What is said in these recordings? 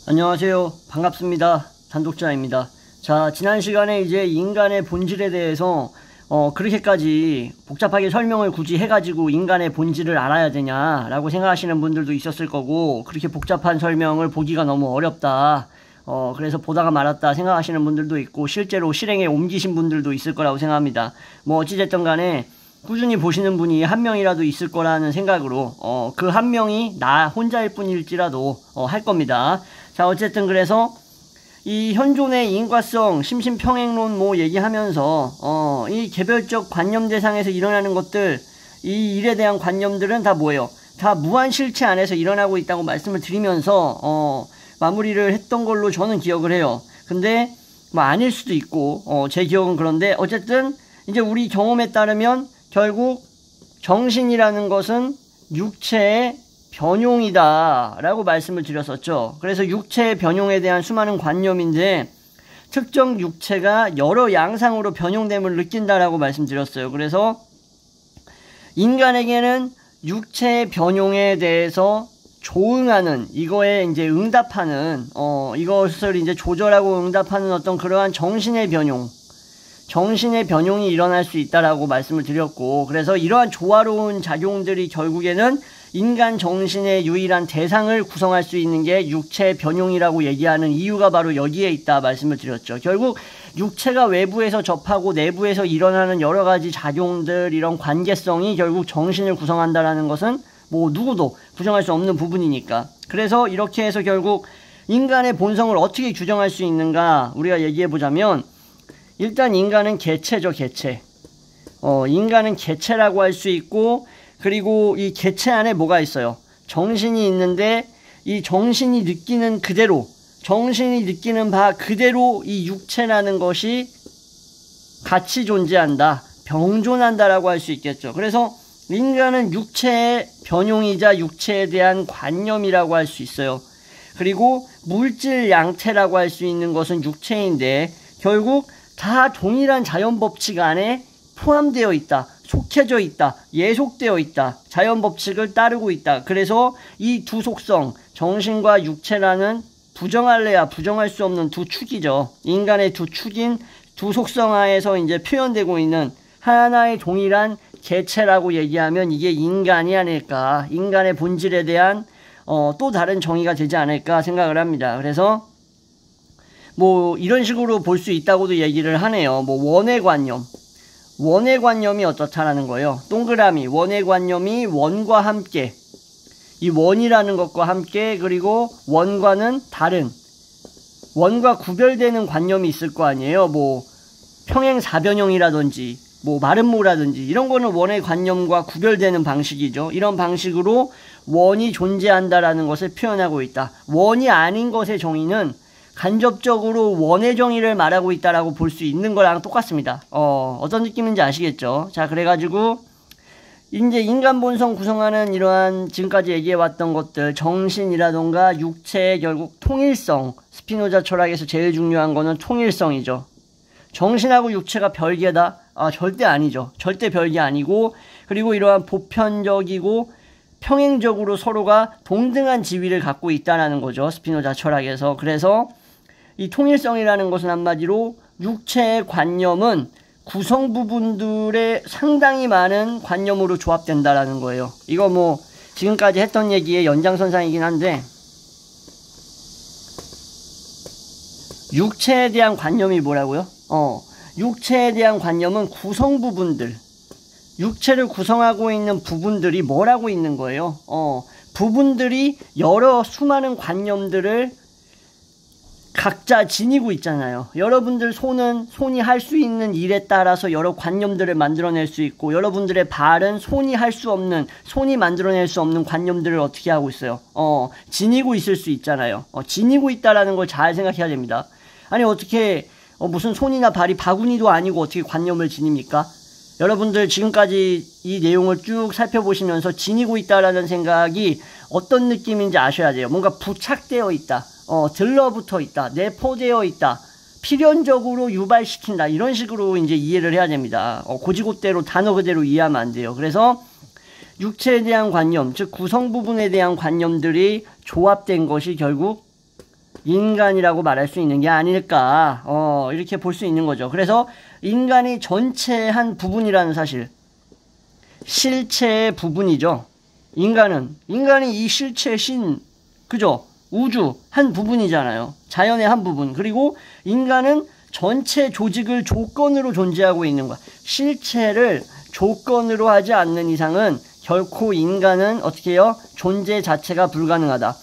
안녕하세요. 반갑습니다. 단독자입니다. 자, 지난 시간에 이제 인간의 본질에 대해서 그렇게까지 복잡하게 설명을 굳이 해가지고 인간의 본질을 알아야 되냐라고 생각하시는 분들도 있었을 거고, 그렇게 복잡한 설명을 보기가 너무 어렵다. 그래서 보다가 말았다 생각하시는 분들도 있고, 실제로 실행에 옮기신 분들도 있을 거라고 생각합니다. 뭐 어찌됐든 간에 꾸준히 보시는 분이 한 명이라도 있을 거라는 생각으로 그 한 명이 나 혼자일 뿐일지라도 할 겁니다. 자, 어쨌든 그래서 이 현존의 인과성, 심신평행론 뭐 얘기하면서 이 개별적 관념 대상에서 일어나는 것들, 이 일에 대한 관념들은 다 뭐예요? 다 무한실체 안에서 일어나고 있다고 말씀을 드리면서 마무리를 했던 걸로 저는 기억을 해요. 근데 뭐 아닐 수도 있고 제 기억은 그런데, 어쨌든 이제 우리 경험에 따르면 결국 정신이라는 것은 육체의 변용이다 라고 말씀을 드렸었죠. 그래서 육체의 변용에 대한 수많은 관념인데, 특정 육체가 여러 양상으로 변용됨을 느낀다라고 말씀드렸어요. 그래서 인간에게는 육체의 변용에 대해서 조응하는, 이거에 이제 응답하는 이것을 이제 조절하고 응답하는 어떤 그러한 정신의 변용이 일어날 수 있다라고 말씀을 드렸고, 그래서 이러한 조화로운 작용들이 결국에는 인간 정신의 유일한 대상을 구성할 수 있는 게 육체 변용이라고 얘기하는 이유가 바로 여기에 있다 말씀을 드렸죠. 결국 육체가 외부에서 접하고 내부에서 일어나는 여러 가지 작용들, 이런 관계성이 결국 정신을 구성한다라는 것은 뭐 누구도 부정할 수 없는 부분이니까. 그래서 이렇게 해서 결국 인간의 본성을 어떻게 규정할 수 있는가 우리가 얘기해 보자면, 일단 인간은 개체죠, 개체. 인간은 개체라고 할 수 있고, 그리고 이 개체 안에 뭐가 있어요? 정신이 있는데, 이 정신이 느끼는 그대로, 정신이 느끼는 바 그대로 이 육체라는 것이 같이 존재한다, 병존한다라고 할 수 있겠죠. 그래서 인간은 육체의 변용이자 육체에 대한 관념이라고 할 수 있어요. 그리고 물질 양태라고 할 수 있는 것은 육체인데, 결국 다 동일한 자연법칙 안에 포함되어 있다, 속해져 있다, 예속되어 있다, 자연법칙을 따르고 있다. 그래서 이 두 속성, 정신과 육체라는 부정할래야 부정할 수 없는 두 축이죠. 인간의 두 축인 두 속성 하에서 이제 표현되고 있는 하나의 동일한 개체라고 얘기하면 이게 인간이 아닐까, 인간의 본질에 대한 또 다른 정의가 되지 않을까 생각을 합니다. 그래서 뭐 이런 식으로 볼 수 있다고도 얘기를 하네요. 뭐 원의 관념이 어떻다라는 거예요. 동그라미, 원의 관념이 원과 함께, 이 원이라는 것과 함께, 그리고 원과는 다른, 원과 구별되는 관념이 있을 거 아니에요. 뭐 평행사변형이라든지 뭐 마름모라든지 이런 거는 원의 관념과 구별되는 방식이죠. 이런 방식으로 원이 존재한다라는 것을 표현하고 있다. 원이 아닌 것의 정의는 간접적으로 원의 정의를 말하고 있다라고 볼 수 있는 거랑 똑같습니다. 어떤 느낌인지 아시겠죠? 자, 그래가지고 이제 인간 본성 구성하는 이러한 지금까지 얘기해왔던 것들, 정신이라던가 육체의 결국 통일성, 스피노자 철학에서 제일 중요한 거는 통일성이죠. 정신하고 육체가 별개다? 절대 아니죠. 절대 별개 아니고, 그리고 이러한 보편적이고 평행적으로 서로가 동등한 지위를 갖고 있다는 거죠, 스피노자 철학에서. 그래서 이 통일성이라는 것은 한마디로 육체의 관념은 구성 부분들의 상당히 많은 관념으로 조합된다라는 거예요. 이거 뭐 지금까지 했던 얘기의 연장선상이긴 한데, 육체에 대한 관념이 뭐라고요? 육체에 대한 관념은 구성 부분들, 육체를 구성하고 있는 부분들이 뭐라고 있는 거예요? 부분들이 여러 수많은 관념들을 각자 지니고 있잖아요. 여러분들 손이 할 수 있는 일에 따라서 여러 관념들을 만들어낼 수 있고, 여러분들의 발은 손이 만들어낼 수 없는 관념들을 어떻게 하고 있어요? 지니고 있을 수 있잖아요. 지니고 있다라는 걸 잘 생각해야 됩니다. 아니 어떻게 무슨 손이나 발이 바구니도 아니고 어떻게 관념을 지닙니까? 여러분들 지금까지 이 내용을 쭉 살펴보시면서 지니고 있다라는 생각이 어떤 느낌인지 아셔야 돼요. 뭔가 부착되어 있다, 들러붙어 있다, 내포되어 있다, 필연적으로 유발시킨다, 이런 식으로 이제 이해를 해야 됩니다. 고지고대로 단어 그대로 이해하면 안 돼요. 그래서 육체에 대한 관념, 즉 구성 부분에 대한 관념들이 조합된 것이 결국 인간이라고 말할 수 있는 게 아닐까, 이렇게 볼 수 있는 거죠. 그래서 인간이 전체의 한 부분이라는 사실, 실체의 부분이죠. 인간이 이 실체의 그죠? 우주 한 부분이잖아요. 자연의 한 부분. 그리고 인간은 전체 조직을 조건으로 존재하고 있는 거야. 실체를 조건으로 하지 않는 이상은 결코 인간은 어떻게 해요? 존재 자체가 불가능하다.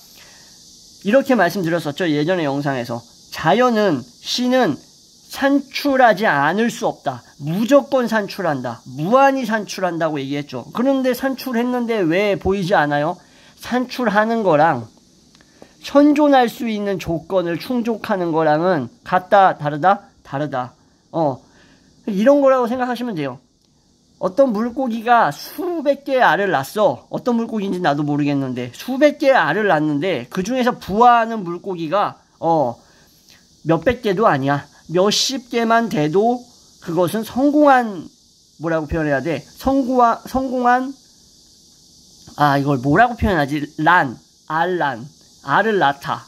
이렇게 말씀드렸었죠. 예전의 영상에서. 자연은, 신은 산출하지 않을 수 없다. 무조건 산출한다. 무한히 산출한다고 얘기했죠. 그런데 산출했는데 왜 보이지 않아요? 산출하는 거랑 현존할 수 있는 조건을 충족하는 거랑은 같다, 다르다? 다르다. 이런 거라고 생각하시면 돼요. 어떤 물고기가 수백 개의 알을 낳았어. 어떤 물고기인지 나도 모르겠는데 수백 개의 알을 낳았는데 그 중에서 부화하는 물고기가 몇백 개도 아니야. 몇십 개만 돼도 그것은 성공한, 뭐라고 표현해야 돼? 성공한, 이걸 뭐라고 표현하지? 알을 낳다.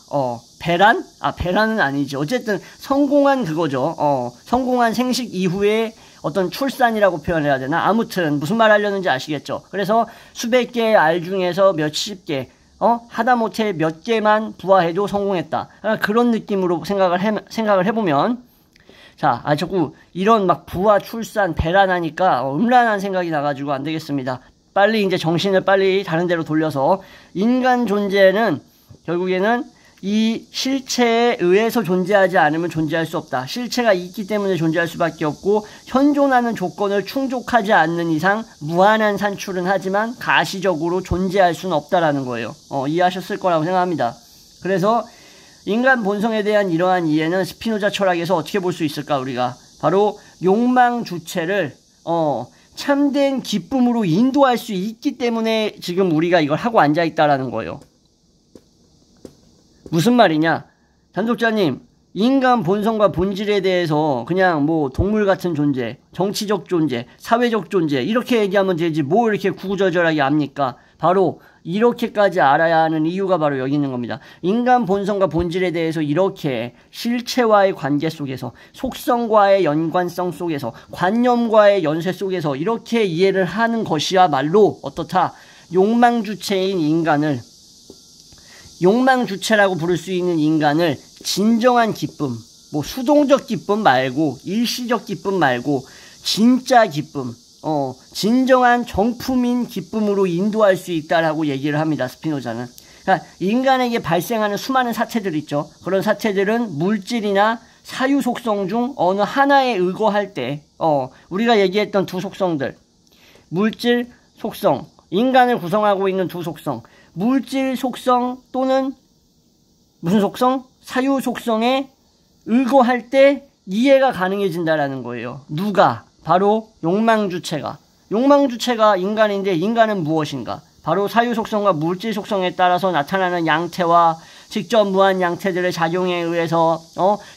배란? 배란은 아니지. 어쨌든 성공한 그거죠. 성공한 생식 이후에 어떤 출산이라고 표현해야 되나? 아무튼 무슨 말 하려는지 아시겠죠? 그래서 수백 개의 알 중에서 몇십 개, 하다못해 몇 개만 부화해도 성공했다. 그런 느낌으로 생각을 해보면, 자, 자꾸 이런 막 부화, 출산, 배란하니까 음란한 생각이 나가지고 안 되겠습니다. 빨리 이제 정신을 빨리 다른 데로 돌려서 인간 존재는 결국에는 이 실체에 의해서 존재하지 않으면 존재할 수 없다. 실체가 있기 때문에 존재할 수밖에 없고 현존하는 조건을 충족하지 않는 이상 무한한 산출은 하지만 가시적으로 존재할 수는 없다라는 거예요. 이해하셨을 거라고 생각합니다. 그래서 인간 본성에 대한 이러한 이해는 스피노자 철학에서 어떻게 볼 수 있을까? 우리가 바로 욕망 주체를 참된 기쁨으로 인도할 수 있기 때문에 지금 우리가 이걸 하고 앉아있다라는 거예요. 무슨 말이냐? 단독자님, 인간 본성과 본질에 대해서 그냥 뭐 동물 같은 존재, 정치적 존재, 사회적 존재 이렇게 얘기하면 되지 뭐 이렇게 구구절절하게 압니까? 바로 이렇게까지 알아야 하는 이유가 바로 여기 있는 겁니다. 인간 본성과 본질에 대해서 이렇게 실체와의 관계 속에서, 속성과의 연관성 속에서, 관념과의 연쇄 속에서 이렇게 이해를 하는 것이야말로 어떻다? 욕망 주체인 인간을, 욕망 주체라고 부를 수 있는 인간을 진정한 기쁨, 뭐 수동적 기쁨 말고 일시적 기쁨 말고 진짜 기쁨, 진정한 정품인 기쁨으로 인도할 수 있다라고 얘기를 합니다. 스피노자는. 그러니까 인간에게 발생하는 수많은 사태들 있죠. 그런 사태들은 물질이나 사유 속성 중 어느 하나에 의거할 때, 우리가 얘기했던 두 속성들, 물질 속성, 인간을 구성하고 있는 두 속성, 물질 속성 또는 무슨 속성? 사유 속성에 의거할 때 이해가 가능해진다라는 거예요. 누가? 바로 욕망 주체가. 욕망 주체가 인간인데 인간은 무엇인가? 바로 사유 속성과 물질 속성에 따라서 나타나는 양태와 직접 무한 양태들의 작용에 의해서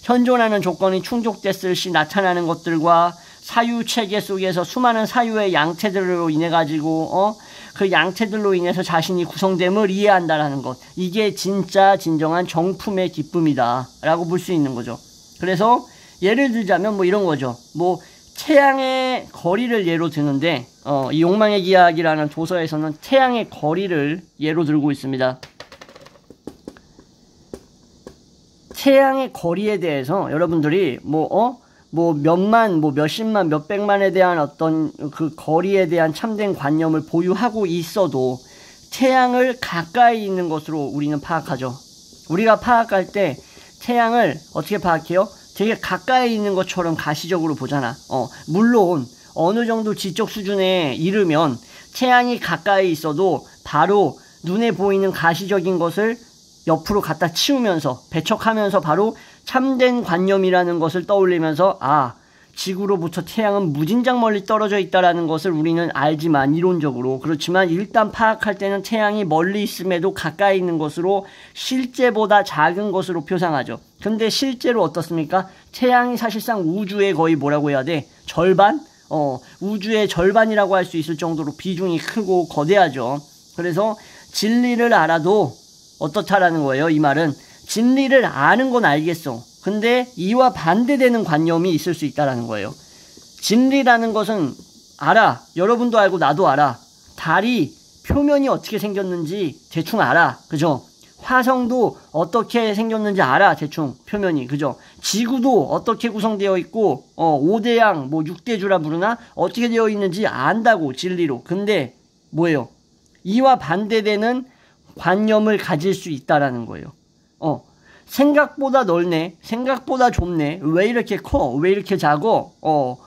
현존하는 조건이 충족됐을 시 나타나는 것들과 사유 체계 속에서 수많은 사유의 양태들로 인해 가지고 그 양태들로 인해서 자신이 구성됨을 이해한다라는 것. 이게 진정한 정품의 기쁨이다 라고 볼 수 있는 거죠. 그래서 예를 들자면 뭐 이런 거죠. 뭐 태양의 거리를 예로 드는데 이 욕망의 기하학이라는 도서에서는 태양의 거리를 예로 들고 있습니다. 태양의 거리에 대해서 여러분들이 몇만, 몇십만, 몇백만에 대한 어떤 그 거리에 대한 참된 관념을 보유하고 있어도 태양을 가까이 있는 것으로 우리는 파악하죠. 우리가 파악할 때 태양을 어떻게 파악해요? 되게 가까이 있는 것처럼 가시적으로 보잖아. 물론 어느 정도 지적 수준에 이르면 태양이 가까이 있어도 바로 눈에 보이는 가시적인 것을 옆으로 갖다 치우면서 배척하면서 바로 참된 관념이라는 것을 떠올리면서 지구로부터 태양은 무진장 멀리 떨어져 있다라는 것을 우리는 알지만 이론적으로 그렇지만 일단 파악할 때는 태양이 멀리 있음에도 가까이 있는 것으로 실제보다 작은 것으로 표상하죠. 근데 실제로 어떻습니까? 태양이 사실상 우주의 거의 뭐라고 해야 돼? 절반? 우주의 절반이라고 할 수 있을 정도로 비중이 크고 거대하죠. 그래서 진리를 알아도 어떻다라는 거예요. 이 말은 진리를 아는 건 알겠어. 근데 이와 반대되는 관념이 있을 수 있다는 거예요. 진리라는 것은 알아. 여러분도 알고 나도 알아. 달이 표면이 어떻게 생겼는지 대충 알아. 그죠? 화성도 어떻게 생겼는지 알아. 대충 표면이. 그죠? 지구도 어떻게 구성되어 있고 5대양 6대주라 부르나? 어떻게 되어 있는지 안다고 진리로. 근데 뭐예요? 이와 반대되는 관념을 가질 수 있다라는 거예요. 생각보다 넓네. 생각보다 좁네. 왜 이렇게 커? 왜 이렇게 작어?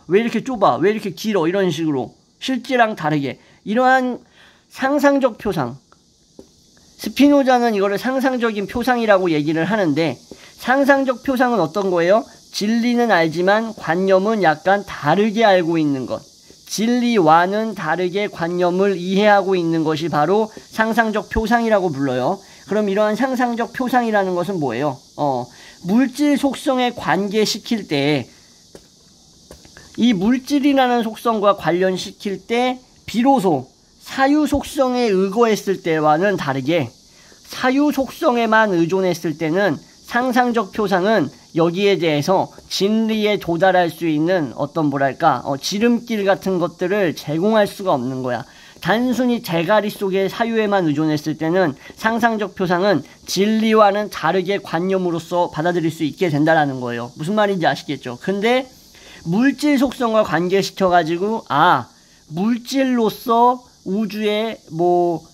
왜 이렇게 좁아? 왜 이렇게 길어? 이런 식으로 실제랑 다르게 이러한 상상적 표상. 스피노자는 이거를 상상적인 표상이라고 얘기를 하는데 상상적 표상은 어떤 거예요? 진리는 알지만 관념은 약간 다르게 알고 있는 것. 진리와는 다르게 관념을 이해하고 있는 것이 바로 상상적 표상이라고 불러요. 그럼 이러한 상상적 표상이라는 것은 뭐예요? 물질 속성에 관계시킬 때 이 물질이라는 속성과 관련시킬 때 비로소 사유 속성에 의거했을 때와는 다르게 사유 속성에만 의존했을 때는 상상적 표상은 여기에 대해서 진리에 도달할 수 있는 어떤 지름길 같은 것들을 제공할 수가 없는 거야. 단순히 대가리 속의 사유에만 의존했을 때는 상상적 표상은 진리와는 다르게 관념으로서 받아들일 수 있게 된다는 거예요. 무슨 말인지 아시겠죠? 근데 물질 속성과 관계시켜가지고 물질로서 우주의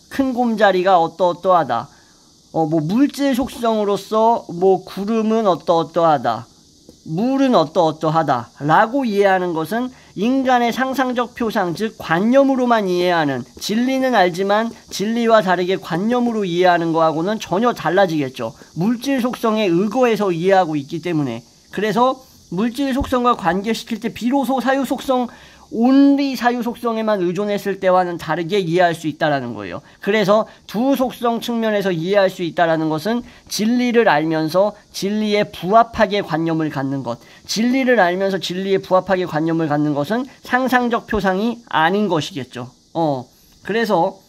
큰 곰자리가 어떠어떠하다. 물질 속성으로서 구름은 어떠어떠하다. 물은 어떠어떠하다. 라고 이해하는 것은 인간의 상상적 표상, 즉 관념으로만 이해하는, 진리는 알지만 진리와 다르게 관념으로 이해하는 거하고는 전혀 달라지겠죠. 물질 속성에 의거해서 이해하고 있기 때문에. 그래서 물질 속성과 관계시킬 때 비로소 사유 속성, 온리 사유 속성에만 의존했을 때와는 다르게 이해할 수 있다는 거예요. 그래서 두 속성 측면에서 이해할 수 있다는 것은 진리를 알면서 진리에 부합하게 관념을 갖는 것. 진리를 알면서 진리에 부합하게 관념을 갖는 것은 상상적 표상이 아닌 것이겠죠. 그래서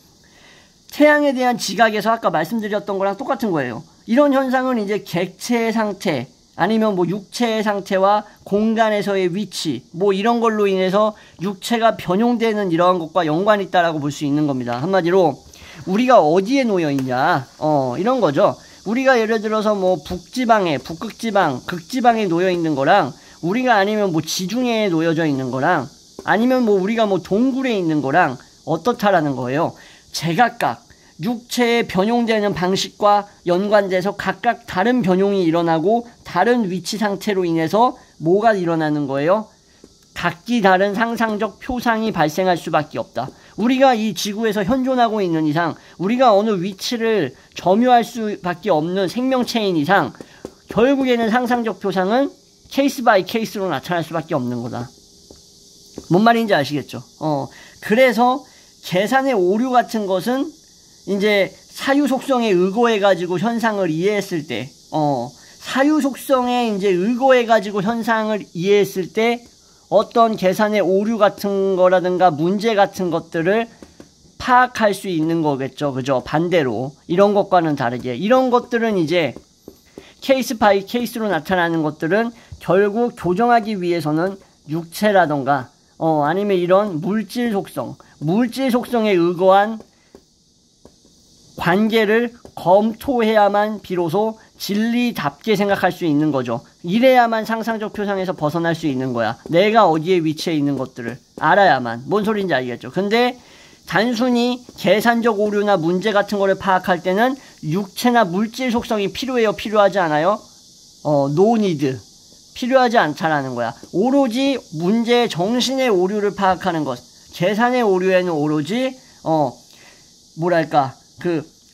태양에 대한 지각에서 아까 말씀드렸던 거랑 똑같은 거예요. 이런 현상은 이제 객체의 상태, 아니면 육체의 상태와 공간에서의 위치, 이런 걸로 인해서 육체가 변형되는 이러한 것과 연관이 있다라고 볼 수 있는 겁니다. 한마디로 우리가 어디에 놓여 있냐, 이런 거죠. 우리가 예를 들어서 북지방에, 북극지방, 극지방에 놓여 있는 거랑 우리가 아니면 지중해에 놓여져 있는 거랑 아니면 우리가 동굴에 있는 거랑 어떻다라는 거예요. 제각각 육체의 변용되는 방식과 연관돼서 각각 다른 변용이 일어나고 다른 위치 상태로 인해서 뭐가 일어나는 거예요? 각기 다른 상상적 표상이 발생할 수밖에 없다. 우리가 이 지구에서 현존하고 있는 이상, 우리가 어느 위치를 점유할 수밖에 없는 생명체인 이상 결국에는 상상적 표상은 케이스 바이 케이스로 나타날 수밖에 없는 거다. 뭔 말인지 아시겠죠? 그래서 계산의 오류 같은 것은 이제 사유 속성에 의거해가지고 현상을 이해했을 때, 사유 속성에 이제 의거해가지고 현상을 이해했을 때 어떤 계산의 오류 같은 거라든가 문제 같은 것들을 파악할 수 있는 거겠죠. 그죠? 반대로. 이런 것과는 다르게. 이런 것들은 이제 케이스 바이 케이스로 나타나는 것들은 결국 교정하기 위해서는 육체라던가, 아니면 이런 물질 속성에 의거한 관계를 검토해야만 비로소 진리답게 생각할 수 있는 거죠. 이래야만 상상적 표상에서 벗어날 수 있는 거야. 내가 어디에 위치해 있는 것들을 알아야만. 뭔 소리인지 알겠죠. 근데 단순히 계산적 오류나 문제 같은 거를 파악할 때는 육체나 물질 속성이 필요해요? 필요하지 않아요? no need. 필요하지 않다라는 거야. 오로지 문제의 정신의 오류를 파악하는 것. 계산의 오류에는 오로지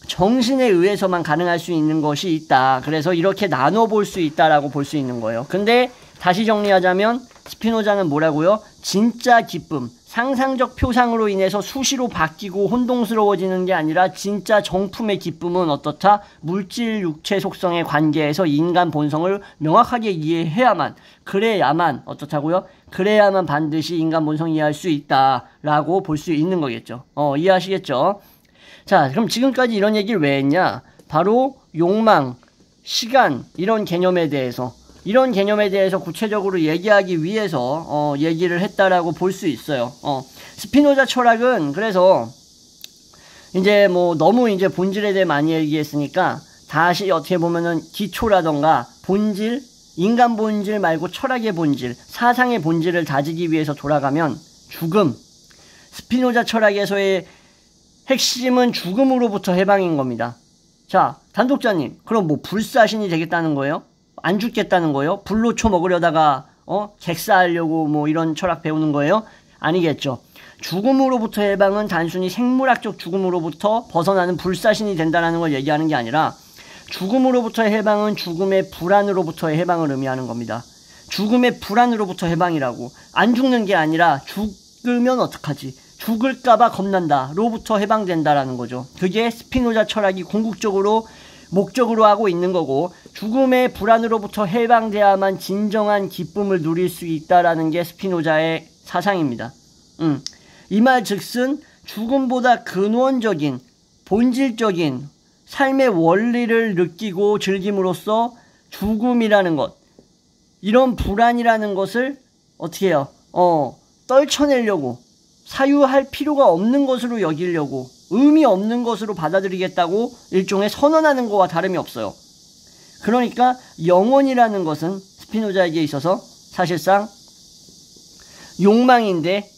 정신에 의해서만 가능할 수 있는 것이 있다. 그래서 이렇게 나눠볼 수 있다라고 볼 수 있는 거예요. 근데 다시 정리하자면 스피노자는 뭐라고요? 진짜 기쁨, 상상적 표상으로 인해서 수시로 바뀌고 혼동스러워지는 게 아니라 진짜 정품의 기쁨은 어떻다? 물질 육체 속성의 관계에서 인간 본성을 명확하게 이해해야만, 그래야만 어떻다고요? 그래야만 반드시 인간 본성 이해할 수 있다라고 볼 수 있는 거겠죠. 이해하시겠죠? 자, 그럼 지금까지 이런 얘기를 왜 했냐? 바로 욕망, 시간, 이런 개념에 대해서 구체적으로 얘기하기 위해서 얘기를 했다라고 볼 수 있어요. 스피노자 철학은 그래서 이제 뭐 너무 이제 본질에 대해 많이 얘기했으니까 다시 어떻게 보면은 기초라던가 본질, 인간 본질 말고 철학의 본질, 사상의 본질을 다지기 위해서 돌아가면 죽음, 스피노자 철학에서의 핵심은 죽음으로부터 해방인 겁니다. 자, 단독자님, 그럼 뭐 불사신이 되겠다는 거예요? 안 죽겠다는 거예요? 불로초 먹으려다가 객사하려고 뭐 이런 철학 배우는 거예요? 아니겠죠. 죽음으로부터 해방은 단순히 생물학적 죽음으로부터 벗어나는 불사신이 된다는 걸 얘기하는 게 아니라 죽음으로부터의 해방은 죽음의 불안으로부터의 해방을 의미하는 겁니다. 죽음의 불안으로부터 해방이라고. 안 죽는 게 아니라 죽으면 어떡하지? 죽을까봐 겁난다. 로부터 해방된다라는 거죠. 그게 스피노자 철학이 궁극적으로 목적으로 하고 있는 거고, 죽음의 불안으로부터 해방돼야만 진정한 기쁨을 누릴 수 있다라는 게 스피노자의 사상입니다. 이 말 즉슨 죽음보다 근원적인, 본질적인 삶의 원리를 느끼고 즐김으로써 죽음이라는 것, 이런 불안이라는 것을 어떻게 해요? 떨쳐내려고, 사유할 필요가 없는 것으로 여기려고, 의미 없는 것으로 받아들이겠다고 일종의 선언하는 것과 다름이 없어요. 그러니까 영혼이라는 것은 스피노자에게 있어서 사실상 욕망인데,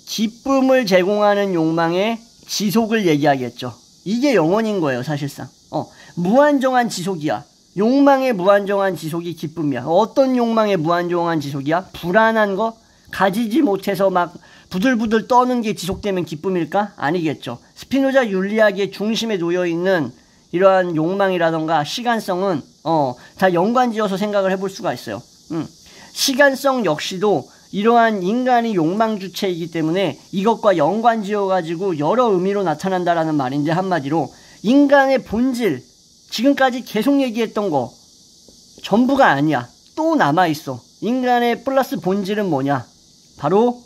기쁨을 제공하는 욕망의 지속을 얘기하겠죠. 이게 영혼인 거예요, 사실상. 무한정한 지속이야. 욕망의 무한정한 지속이 기쁨이야. 어떤 욕망의 무한정한 지속이야? 불안한 거? 가지지 못해서 막 부들부들 떠는 게 지속되면 기쁨일까? 아니겠죠. 스피노자 윤리학의 중심에 놓여있는 이러한 욕망이라던가 시간성은 다 연관지어서 생각을 해볼 수가 있어요. 시간성 역시도 이러한 인간이 욕망 주체이기 때문에 이것과 연관지어가지고 여러 의미로 나타난다라는 말인데, 한마디로 인간의 본질, 지금까지 계속 얘기했던 거 전부가 아니야. 또 남아있어. 인간의 플러스 본질은 뭐냐? 바로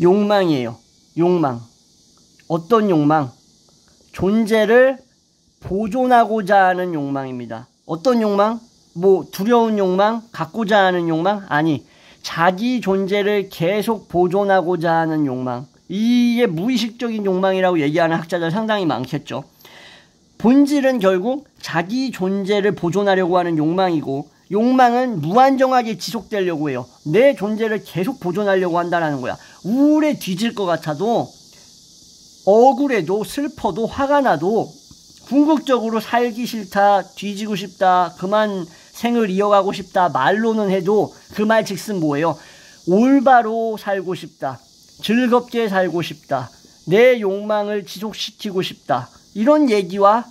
욕망이에요. 욕망. 어떤 욕망? 존재를 보존하고자 하는 욕망입니다. 어떤 욕망? 뭐 두려운 욕망? 갖고자 하는 욕망? 아니, 자기 존재를 계속 보존하고자 하는 욕망. 이게 무의식적인 욕망이라고 얘기하는 학자들 상당히 많겠죠. 본질은 결국 자기 존재를 보존하려고 하는 욕망이고, 욕망은 무한정하게 지속되려고 해요. 내 존재를 계속 보존하려고 한다는 거야. 우울에 뒤질 것 같아도, 억울해도, 슬퍼도, 화가 나도 궁극적으로 살기 싫다, 뒤지고 싶다, 그만 생을 이어가고 싶다 말로는 해도 그 말 즉슨 뭐예요? 올바로 살고 싶다, 즐겁게 살고 싶다, 내 욕망을 지속시키고 싶다, 이런 얘기와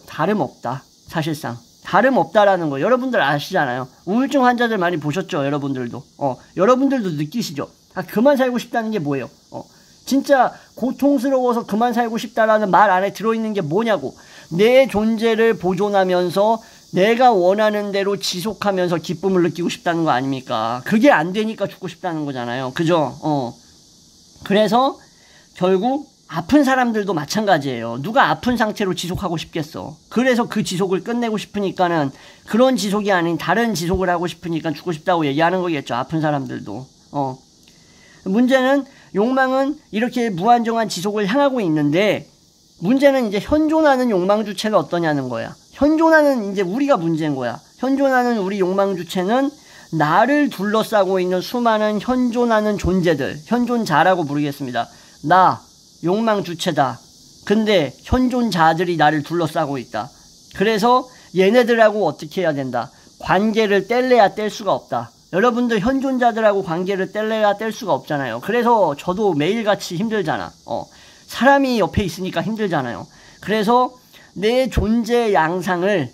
다름없다. 사실상 다름없다라는 거 여러분들 아시잖아요. 우울증 환자들 많이 보셨죠? 여러분들도 여러분들도 느끼시죠? 그만 살고 싶다는 게 뭐예요? 진짜 고통스러워서 그만 살고 싶다라는 말 안에 들어있는 게 뭐냐고. 내 존재를 보존하면서 내가 원하는 대로 지속하면서 기쁨을 느끼고 싶다는 거 아닙니까? 그게 안 되니까 죽고 싶다는 거잖아요. 그죠? 그래서 결국 아픈 사람들도 마찬가지예요. 누가 아픈 상태로 지속하고 싶겠어. 그래서 그 지속을 끝내고 싶으니까는 그런 지속이 아닌 다른 지속을 하고 싶으니까 죽고 싶다고 얘기하는 거겠죠. 아픈 사람들도. 문제는 욕망은 이렇게 무한정한 지속을 향하고 있는데, 문제는 이제 현존하는 욕망 주체는 어떠냐는 거야. 현존하는 이제 우리가 문제인 거야. 현존하는 우리 욕망 주체는 나를 둘러싸고 있는 수많은 현존하는 존재들, 현존자라고 부르겠습니다. 나 욕망 주체다. 근데 현존자들이 나를 둘러싸고 있다. 그래서 얘네들하고 어떻게 해야 된다. 관계를 뗄래야 뗄 수가 없다. 여러분들 현존자들하고 관계를 뗄래야 뗄 수가 없잖아요. 그래서 저도 매일같이 힘들잖아. 사람이 옆에 있으니까 힘들잖아요. 그래서 내 존재 양상을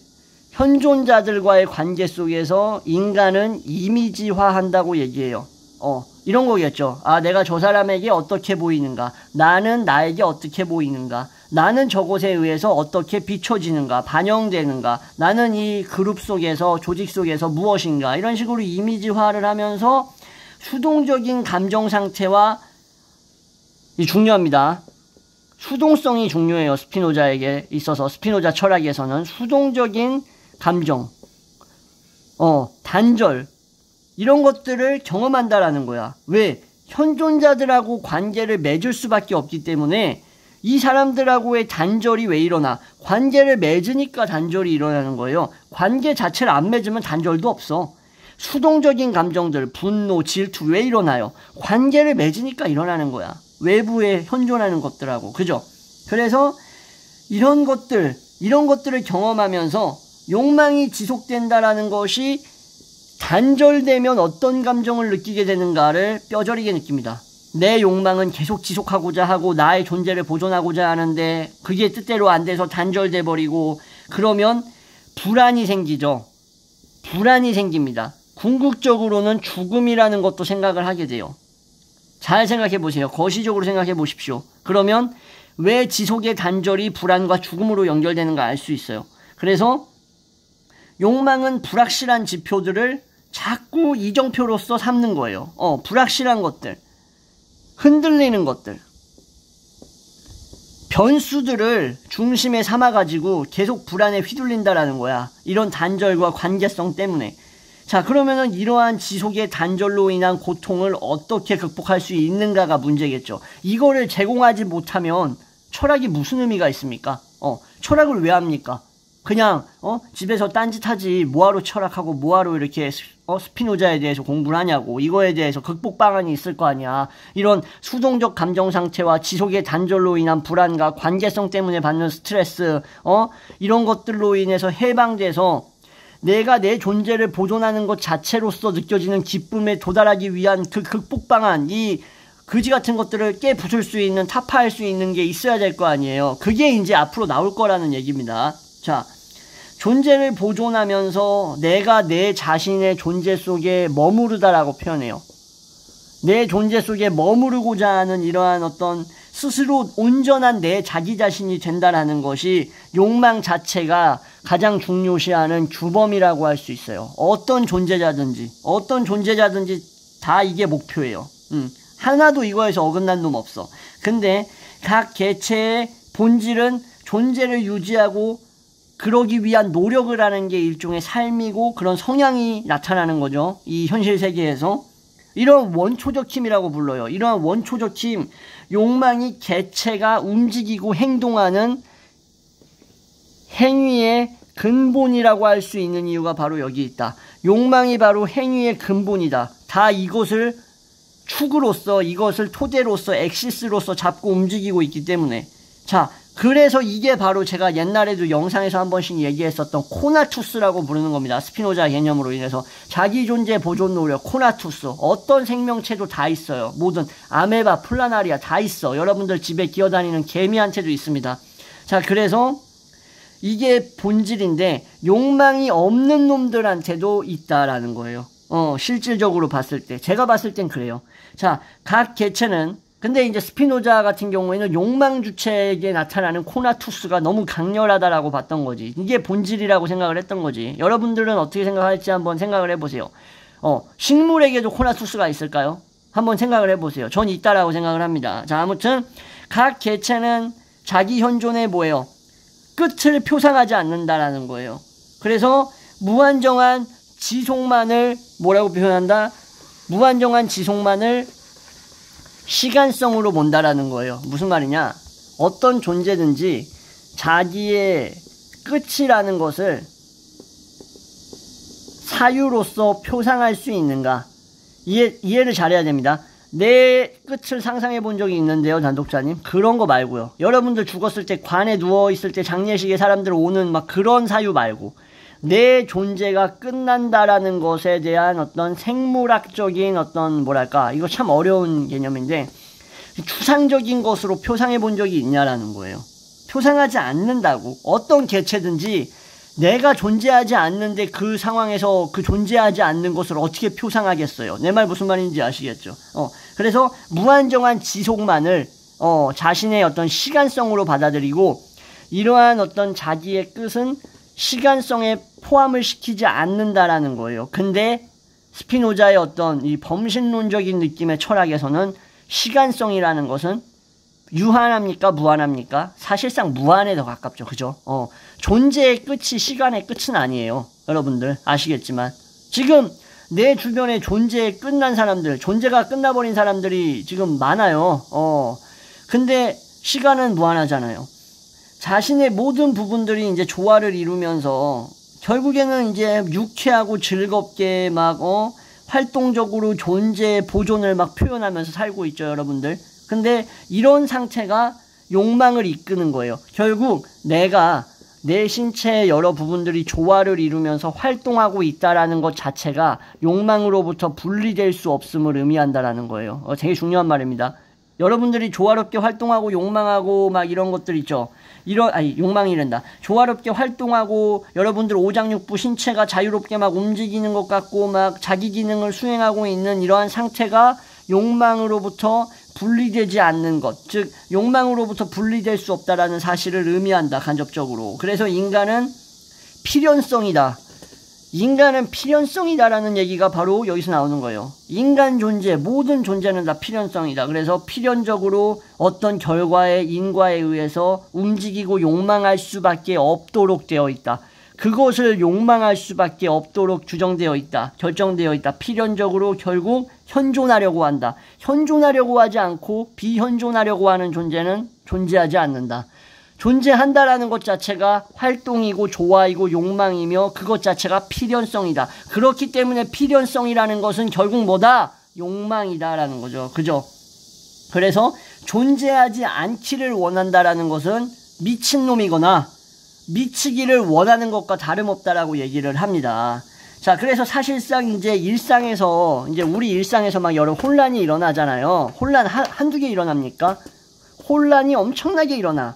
현존자들과의 관계 속에서 인간은 이미지화한다고 얘기해요. 이런 거겠죠. 내가 저 사람에게 어떻게 보이는가, 나는 나에게 어떻게 보이는가, 나는 저것에 의해서 어떻게 비춰지는가, 반영되는가, 나는 이 그룹 속에서, 조직 속에서 무엇인가, 이런 식으로 이미지화를 하면서 수동적인 감정 상태와, 이 중요합니다. 수동성이 중요해요. 스피노자에게 있어서, 스피노자 철학에서는 수동적인 감정, 단절, 이런 것들을 경험한다라는 거야. 왜? 현존자들하고 관계를 맺을 수밖에 없기 때문에 이 사람들하고의 단절이 왜 일어나? 관계를 맺으니까 단절이 일어나는 거예요. 관계 자체를 안 맺으면 단절도 없어. 수동적인 감정들, 분노, 질투 왜 일어나요? 관계를 맺으니까 일어나는 거야. 외부에 현존하는 것들하고. 그죠? 그래서 이런 것들을 경험하면서 욕망이 지속된다라는 것이 단절되면 어떤 감정을 느끼게 되는가를 뼈저리게 느낍니다. 내 욕망은 계속 지속하고자 하고 나의 존재를 보존하고자 하는데 그게 뜻대로 안 돼서 단절돼 버리고 그러면 불안이 생기죠. 불안이 생깁니다. 궁극적으로는 죽음이라는 것도 생각을 하게 돼요. 잘 생각해 보세요. 거시적으로 생각해 보십시오. 그러면 왜 지속의 단절이 불안과 죽음으로 연결되는가 알 수 있어요. 그래서 욕망은 불확실한 지표들을 자꾸 이정표로서 삼는 거예요. 불확실한 것들, 흔들리는 것들, 변수들을 중심에 삼아가지고 계속 불안에 휘둘린다라는 거야. 이런 단절과 관계성 때문에. 자, 그러면은 이러한 지속의 단절로 인한 고통을 어떻게 극복할 수 있는가가 문제겠죠. 이거를 제공하지 못하면 철학이 무슨 의미가 있습니까? 철학을 왜 합니까? 그냥 집에서 딴짓하지 뭐하러 철학하고 뭐하러 이렇게 스피노자에 대해서 공부를 하냐고. 이거에 대해서 극복 방안이 있을 거 아니야. 이런 수동적 감정 상태와 지속의 단절로 인한 불안과 관계성 때문에 받는 스트레스, 이런 것들로 인해서 해방돼서 내가 내 존재를 보존하는 것 자체로서 느껴지는 기쁨에 도달하기 위한 그 극복 방안, 이 거지 같은 것들을 깨부술 수 있는, 타파할 수 있는 게 있어야 될 거 아니에요. 그게 이제 앞으로 나올 거라는 얘기입니다. 자, 존재를 보존하면서 내가 내 자신의 존재 속에 머무르다라고 표현해요. 내 존재 속에 머무르고자 하는 이러한 어떤 스스로 온전한 내 자기 자신이 된다라는 것이 욕망 자체가 가장 중요시하는 주범이라고 할 수 있어요. 어떤 존재자든지 다 이게 목표예요. 하나도 이거에서 어긋난 놈 없어. 근데 각 개체의 본질은 존재를 유지하고 그러기 위한 노력을 하는 게 일종의 삶이고 그런 성향이 나타나는 거죠. 이 현실 세계에서. 이런 원초적 힘이라고 불러요. 이러한 원초적 힘, 욕망이 개체가 움직이고 행동하는 행위의 근본이라고 할 수 있는 이유가 바로 여기 있다. 욕망이 바로 행위의 근본이다. 다 이것을 축으로서, 이것을 토대로서, 엑시스로서 잡고 움직이고 있기 때문에. 자, 그래서 이게 바로 제가 옛날에도 영상에서 한 번씩 얘기했었던 코나투스라고 부르는 겁니다. 스피노자 개념으로 인해서. 자기 존재 보존 노력, 코나투스. 어떤 생명체도 다 있어요. 모든 아메바, 플라나리아 다 있어. 여러분들 집에 기어다니는 개미한테도 있습니다. 자, 그래서 이게 본질인데 욕망이 없는 놈들한테도 있다라는 거예요. 실질적으로 봤을 때. 제가 봤을 땐 그래요. 자, 각 개체는, 근데 이제 스피노자 같은 경우에는 욕망 주체에게 나타나는 코나투스가 너무 강렬하다라고 봤던 거지. 이게 본질이라고 생각을 했던 거지. 여러분들은 어떻게 생각할지 한번 생각을 해보세요. 식물에게도 코나투스가 있을까요? 한번 생각을 해보세요. 전 있다라고 생각을 합니다. 자, 아무튼 각 개체는 자기 현존에 뭐예요? 끝을 표상하지 않는다라는 거예요. 그래서 무한정한 지속만을 뭐라고 표현한다? 무한정한 지속만을 시간성으로 본다라는 거예요. 무슨 말이냐? 어떤 존재든지 자기의 끝이라는 것을 사유로서 표상할 수 있는가? 이해를 잘해야 됩니다. 내 끝을 상상해 본 적이 있는데요, 단독자님. 그런 거 말고요. 여러분들 죽었을 때 관에 누워있을 때 장례식에 사람들 오는 막 그런 사유 말고 내 존재가 끝난다라는 것에 대한 어떤 생물학적인 어떤 뭐랄까, 이거 참 어려운 개념인데 추상적인 것으로 표상해 본 적이 있냐라는 거예요. 표상하지 않는다고. 어떤 개체든지 내가 존재하지 않는데 그 상황에서 그 존재하지 않는 것을 어떻게 표상하겠어요? 내 말 무슨 말인지 아시겠죠? 그래서 무한정한 지속만을 자신의 어떤 시간성으로 받아들이고 이러한 어떤 자기의 끝은 시간성에 포함을 시키지 않는다라는 거예요. 근데 스피노자의 어떤 이 범신론적인 느낌의 철학에서는 시간성이라는 것은 유한합니까? 무한합니까? 사실상 무한에 더 가깝죠. 그죠? 존재의 끝이 시간의 끝은 아니에요. 여러분들 아시겠지만 지금 내 주변에 존재에 끝난 사람들, 존재가 끝나버린 사람들이 지금 많아요. 근데 시간은 무한하잖아요. 자신의 모든 부분들이 이제 조화를 이루면서 결국에는 이제 유쾌하고 즐겁게 막 활동적으로 존재의 보존을 막 표현하면서 살고 있죠, 여러분들. 근데 이런 상태가 욕망을 이끄는 거예요. 결국 내가 내 신체의 여러 부분들이 조화를 이루면서 활동하고 있다라는 것 자체가 욕망으로부터 분리될 수 없음을 의미한다라는 거예요. 되게 중요한 말입니다. 여러분들이 조화롭게 활동하고 욕망하고 막 이런 것들 있죠. 욕망이란다. 조화롭게 활동하고 여러분들 오장육부 신체가 자유롭게 막 움직이는 것 같고 막 자기 기능을 수행하고 있는 이러한 상태가 욕망으로부터 분리되지 않는 것, 즉 욕망으로부터 분리될 수 없다라는 사실을 의미한다, 간접적으로. 그래서 인간은 필연성이다. 인간은 필연성이다라는 얘기가 바로 여기서 나오는 거예요. 인간 존재, 모든 존재는 다 필연성이다. 그래서 필연적으로 어떤 결과의 인과에 의해서 움직이고 욕망할 수밖에 없도록 되어 있다. 그것을 욕망할 수밖에 없도록 규정되어 있다. 결정되어 있다. 필연적으로 결국 현존하려고 한다. 현존하려고 하지 않고 비현존하려고 하는 존재는 존재하지 않는다. 존재한다라는 것 자체가 활동이고 조화이고 욕망이며 그것 자체가 필연성이다. 그렇기 때문에 필연성이라는 것은 결국 뭐다? 욕망이다라는 거죠. 그죠? 그래서 존재하지 않기를 원한다라는 것은 미친놈이거나 미치기를 원하는 것과 다름없다라고 얘기를 합니다. 자, 그래서 사실상 이제 일상에서, 이제 우리 일상에서 막 여러 혼란이 일어나잖아요. 혼란 한두 개 일어납니까? 혼란이 엄청나게 일어나.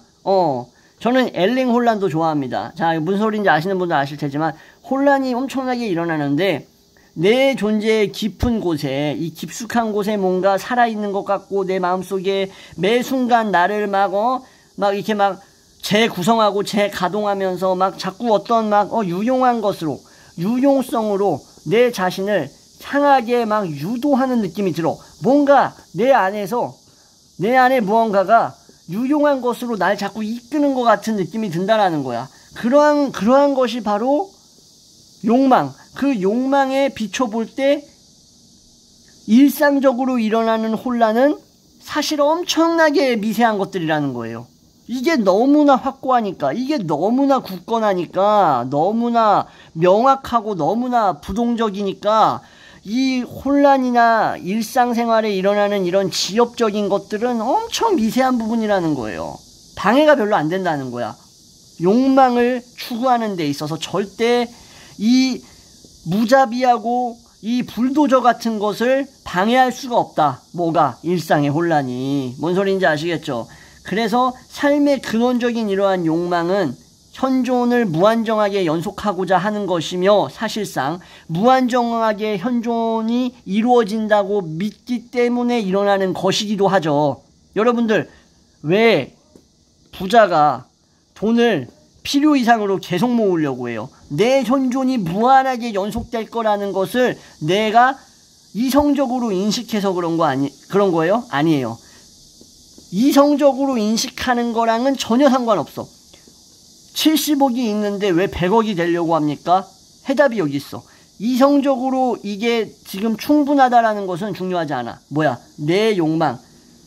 저는 엘링 혼란도 좋아합니다. 자, 무슨 소리인지 아시는 분들 아실 테지만, 혼란이 엄청나게 일어나는데, 내 존재의 깊은 곳에, 이 깊숙한 곳에 뭔가 살아있는 것 같고, 내 마음속에 매 순간 나를 막 이렇게 막 재구성하고 재가동하면서 막 자꾸 어떤 막 유용한 것으로, 유용성으로 내 자신을 향하게 막 유도하는 느낌이 들어. 뭔가 내 안에 무언가가 유용한 것으로 날 자꾸 이끄는 것 같은 느낌이 든다라는 거야. 그러한 것이 바로 욕망. 그 욕망에 비춰볼 때 일상적으로 일어나는 혼란은 사실 엄청나게 미세한 것들이라는 거예요. 이게 너무나 확고하니까, 이게 너무나 굳건하니까, 너무나 명확하고 너무나 부동적이니까 이 혼란이나 일상생활에 일어나는 이런 지엽적인 것들은 엄청 미세한 부분이라는 거예요. 방해가 별로 안 된다는 거야. 욕망을 추구하는 데 있어서 절대 이 무자비하고 이 불도저 같은 것을 방해할 수가 없다. 뭐가? 일상의 혼란이. 뭔 소리인지 아시겠죠? 그래서 삶의 근원적인 이러한 욕망은 현존을 무한정하게 연속하고자 하는 것이며 사실상 무한정하게 현존이 이루어진다고 믿기 때문에 일어나는 것이기도 하죠. 여러분들, 왜 부자가 돈을 필요 이상으로 계속 모으려고 해요? 내 현존이 무한하게 연속될 거라는 것을 내가 이성적으로 인식해서 그런 거예요? 아니에요. 이성적으로 인식하는 거랑은 전혀 상관없어. 70억이 있는데 왜 100억이 되려고 합니까? 해답이 여기 있어. 이성적으로 이게 지금 충분하다라는 것은 중요하지 않아. 뭐야? 내 욕망.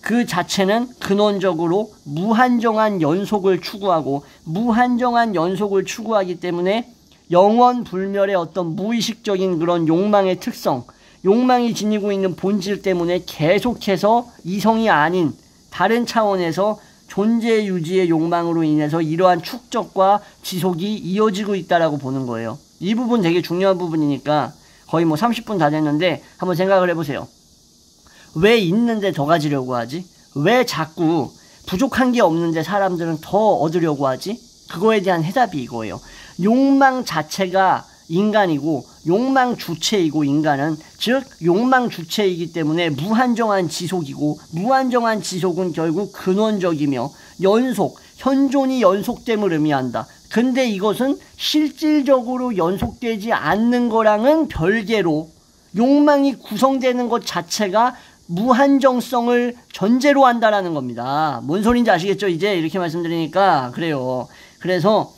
그 자체는 근원적으로 무한정한 연속을 추구하고 무한정한 연속을 추구하기 때문에 영원 불멸의 어떤 무의식적인 그런 욕망의 특성, 욕망이 지니고 있는 본질 때문에 계속해서 이성이 아닌 다른 차원에서 존재 유지의 욕망으로 인해서 이러한 축적과 지속이 이어지고 있다라고 보는 거예요. 이 부분 되게 중요한 부분이니까 거의 30분 다 됐는데 한번 생각을 해보세요. 왜 있는데 더 가지려고 하지? 왜 자꾸 부족한 게 없는데 사람들은 더 얻으려고 하지? 그거에 대한 해답이 이거예요. 욕망 자체가 인간이고 욕망 주체이고 인간은 즉 욕망 주체이기 때문에 무한정한 지속이고 무한정한 지속은 결국 근원적이며 연속, 현존이 연속됨을 의미한다. 근데 이것은 실질적으로 연속되지 않는 거랑은 별개로 욕망이 구성되는 것 자체가 무한정성을 전제로 한다라는 겁니다. 뭔 소린지 아시겠죠? 이제 이렇게 말씀드리니까 그래요. 그래서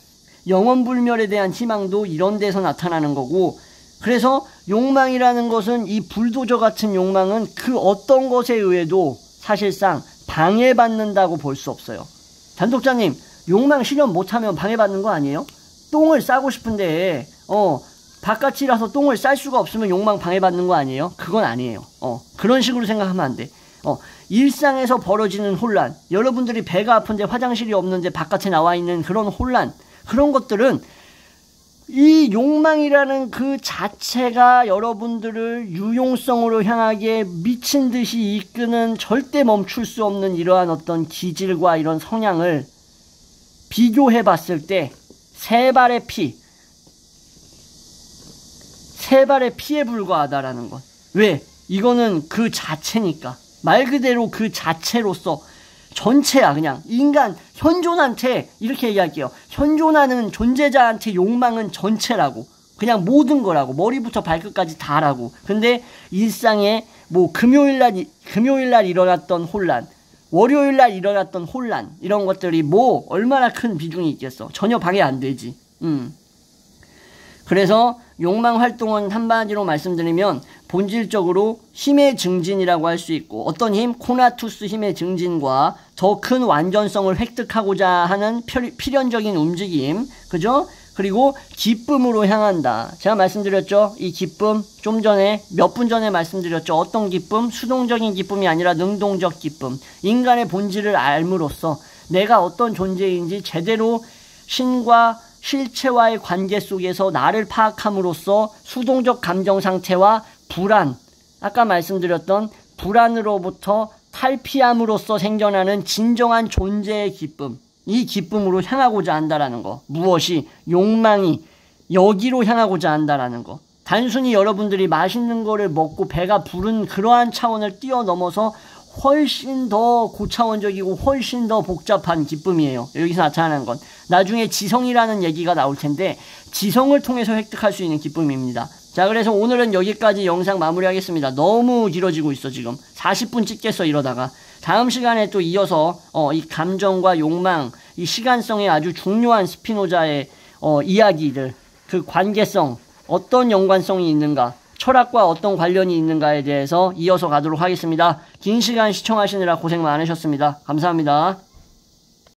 영원불멸에 대한 희망도 이런 데서 나타나는 거고, 그래서 욕망이라는 것은, 이 불도저 같은 욕망은 그 어떤 것에 의해도 사실상 방해받는다고 볼 수 없어요. 단독자님, 욕망 실현 못하면 방해받는 거 아니에요? 똥을 싸고 싶은데 바깥이라서 똥을 쌀 수가 없으면 욕망 방해받는 거 아니에요? 그건 아니에요. 그런 식으로 생각하면 안 돼. 일상에서 벌어지는 혼란, 여러분들이 배가 아픈데 화장실이 없는데 바깥에 나와 있는 그런 혼란, 그런 것들은 이 욕망이라는 그 자체가 여러분들을 유용성으로 향하게 미친 듯이 이끄는, 절대 멈출 수 없는 이러한 어떤 기질과 이런 성향을 비교해 봤을 때 세 발의 피에 불과하다라는 것. 왜? 이거는 그 자체니까. 말 그대로 그 자체로서 전체야. 그냥 인간 현존한테 이렇게 얘기할게요. 현존하는 존재자한테 욕망은 전체라고. 그냥 모든 거라고. 머리부터 발끝까지 다라고. 근데 일상에 뭐 금요일날 일어났던 혼란, 월요일날 일어났던 혼란, 이런 것들이 뭐 얼마나 큰 비중이 있겠어. 전혀 방해 안 되지. 그래서 욕망 활동은 한마디로 말씀드리면 본질적으로 힘의 증진이라고 할 수 있고, 어떤 힘? 코나투스 힘의 증진과 더 큰 완전성을 획득하고자 하는 필연적인 움직임, 그죠? 그리고 기쁨으로 향한다. 제가 말씀드렸죠? 이 기쁨, 좀 전에, 몇 분 전에 말씀드렸죠? 어떤 기쁨? 수동적인 기쁨이 아니라 능동적 기쁨. 인간의 본질을 알므로써 내가 어떤 존재인지 제대로 신과 실체와의 관계 속에서 나를 파악함으로써 수동적 감정 상태와 불안, 아까 말씀드렸던 불안으로부터 탈피함으로써 생겨나는 진정한 존재의 기쁨, 이 기쁨으로 향하고자 한다라는 거. 무엇이? 욕망이 여기로 향하고자 한다라는 거. 단순히 여러분들이 맛있는 거를 먹고 배가 부른 그러한 차원을 뛰어넘어서 훨씬 더 고차원적이고 훨씬 더 복잡한 기쁨이에요. 여기서 나타나는 건. 나중에 지성이라는 얘기가 나올 텐데 지성을 통해서 획득할 수 있는 기쁨입니다. 자, 그래서 오늘은 여기까지 영상 마무리하겠습니다. 너무 길어지고 있어. 지금 40분 찍겠어 이러다가. 다음 시간에 또 이어서 이 감정과 욕망, 이 시간성에 아주 중요한 스피노자의 이야기들, 그 관계성, 어떤 연관성이 있는가, 철학과 어떤 관련이 있는가에 대해서 이어서 가도록 하겠습니다. 긴 시간 시청하시느라 고생 많으셨습니다. 감사합니다.